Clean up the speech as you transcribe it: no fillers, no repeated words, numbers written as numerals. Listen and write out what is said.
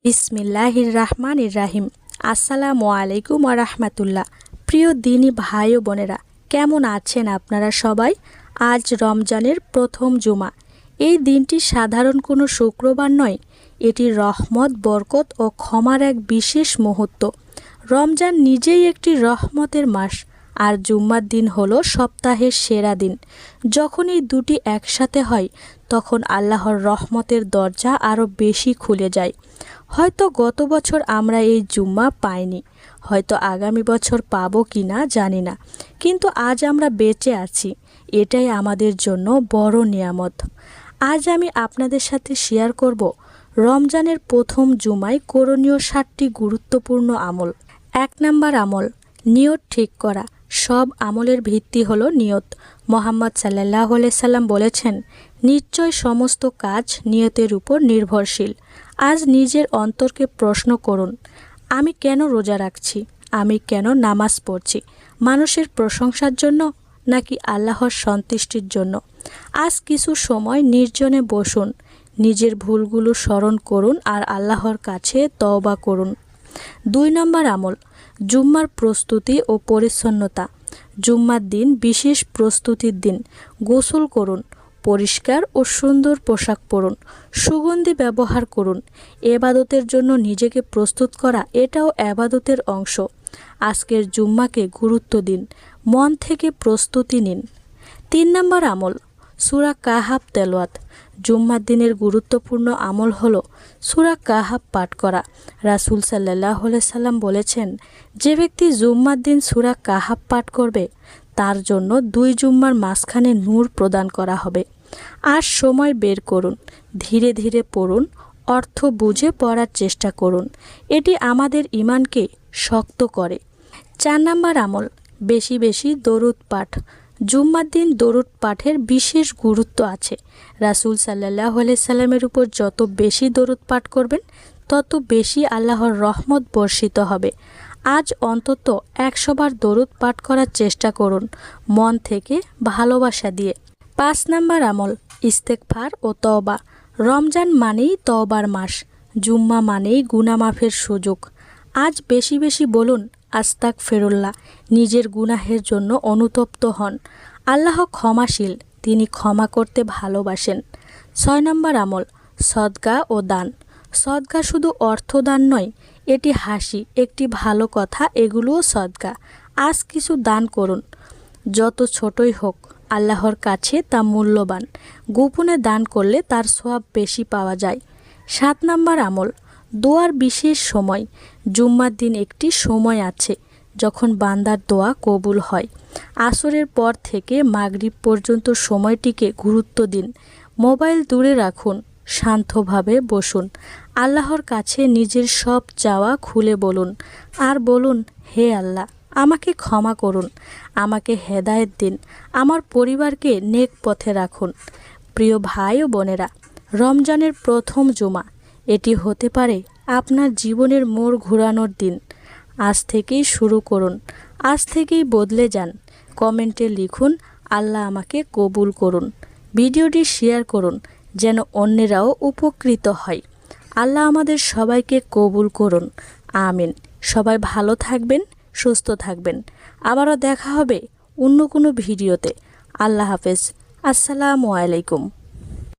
বিসমিল্লাহির রাহমানির রাহিম। আসসালামু আলাইকুম ওয়া রাহমাতুল্লাহ। প্রিয় দিনী ভাই ও বোনেরা, কেমন আছেন আপনারা সবাই? আজ রমজানের প্রথম জুমা। এই দিনটি সাধারণ কোনো শুক্রবার নয়, এটি রহমত, বরকত ও ক্ষমার এক বিশেষ মুহূর্ত। রমজান নিজেই একটি রহমতের মাস, আর জুম্মার দিন হলো সপ্তাহের সেরা দিন। যখন এই দুটি একসাথে হয়, তখন আল্লাহর রহমতের দরজা আরও বেশি খুলে যায়। হয়তো গত বছর আমরা এই জুম্মা পাইনি, হয়তো আগামী বছর পাবো কি না জানি না, কিন্তু আজ আমরা বেঁচে আছি, এটাই আমাদের জন্য বড় নিয়ামত। আজ আমি আপনাদের সাথে শেয়ার করব রমজানের প্রথম জুমায় করণীয় 7টি গুরুত্বপূর্ণ আমল। 1 নাম্বার আমল, নিয়ত ঠিক করা। সব আমলের ভিত্তি হলো নিয়ত। মুহাম্মদ সাল্লাল্লাহু আলাইহি সাল্লাম বলেছেন, নিশ্চয় সমস্ত কাজ নিয়তের উপর নির্ভরশীল। আজ নিজের অন্তরকে প্রশ্ন করুন, আমি কেন রোজা রাখছি? আমি কেন নামাজ পড়ছি? মানুষের প্রশংসার জন্য নাকি আল্লাহর সন্তুষ্টির জন্য? আজ কিছু সময় নির্জনে বসুন, নিজের ভুলগুলো স্মরণ করুন আর আল্লাহর কাছে তওবা করুন। 2 নম্বর আমল, জুম্মার প্রস্তুতি ও পরিচ্ছন্নতা। জুম্মার দিন বিশেষ প্রস্তুতির দিন। গোসল করুন, পরিষ্কার ও সুন্দর পোশাক পরুন, সুগন্ধি ব্যবহার করুন। এবাদতের জন্য নিজেকে প্রস্তুত করা, এটাও এবাদতের অংশ। আজকের জুম্মাকে গুরুত্ব দিন, মন থেকে প্রস্তুতি নিন। 3 নম্বর আমল, সূরা কাহাফ তেলাওয়াত। জুম্মার দিনের গুরুত্বপূর্ণ আমল হলো সূরা কাহাফ পাঠ করা। রাসূল সাল্লাল্লাহু আলাইহি সাল্লাম বলেছেন, যে ব্যক্তি জুম্মার দিন সূরা কাহাফ পাঠ করবে, তার জন্য 2 জুম্মার মাঝখানে নূর প্রদান করা হবে। আর সময় বের করুন, ধীরে ধীরে পড়ুন, অর্থ বুঝে পড়ার চেষ্টা করুন। এটি আমাদের ঈমানকে শক্ত করে। 4 নম্বর আমল, বেশি বেশি দরুদ পাঠ। জুম্মার দিন দরুদ পাঠের বিশেষ গুরুত্ব আছে। রাসূল সাল্লাল্লাহু আলাইহি সাল্লামের উপর যত বেশি দরুদ পাঠ করবেন, তত বেশি আল্লাহর রহমত বর্ষিত হবে। আজ অন্তত 100 বার দরুদ পাঠ করার চেষ্টা করুন, মন থেকে ভালোবাসা দিয়ে। 5 নম্বর আমল, ইস্তেগফার ও তওবা। রমজান মানেই তওবার মাস, জুম্মা মানেই গুনাহ মাফের সুযোগ। আজ বেশি বেশি বলুন আস্তাগফিরুল্লাহ। নিজের গুনাহের জন্য অনুতপ্ত হন। আল্লাহ ক্ষমাশীল, তিনি ক্ষমা করতে ভালোবাসেন। 6 নম্বর আমল, সদকা ও দান। সদকা শুধু অর্থদান নয়, এটি হাসি, একটি ভালো কথা, এগুলোও সদকা। আজ কিছু দান করুন, যত ছোটই হোক, আল্লাহর কাছে তা মূল্যবান। গোপনে দান করলে তার সওয়াব বেশি পাওয়া যায়। 7 নম্বর আমল, দোয়ার বিশেষ সময়। জুম্মার দিন একটি সময় আছে যখন বান্দার দোয়া কবুল হয়। আসরের পর থেকে মাগরিব পর্যন্ত সময়টিকে গুরুত্ব দিন। মোবাইল দূরে রাখুন, শান্তভাবে বসুন। আল্লাহর কাছে নিজের সব চাওয়া খুলে বলুন, আর বলুন, হে আল্লাহ, আমাকে ক্ষমা করুন, আমাকে হেদায়েত দিন, আমার পরিবারকে নেক পথে রাখুন। প্রিয় ভাই ও বোনেরা, রমজানের প্রথম জুমা, এটি হতে পারে আপনার জীবনের মোড় ঘোরানোর দিন। আজ থেকেই শুরু করুন, আজ থেকেই বদলে যান। কমেন্টে লিখুন, আল্লাহ আমাকে কবুল করুন। ভিডিওটি শেয়ার করুন, যেন অন্যেরাও উপকৃত হয়। আল্লাহ আমাদের সবাইকে কবুল করুন, আমিন। সবাই ভালো থাকবেন, সুস্থ থাকবেন। আবারও দেখা হবে অন্য কোনো ভিডিওতে। আল্লাহ হাফেজ। আসসালামু আলাইকুম।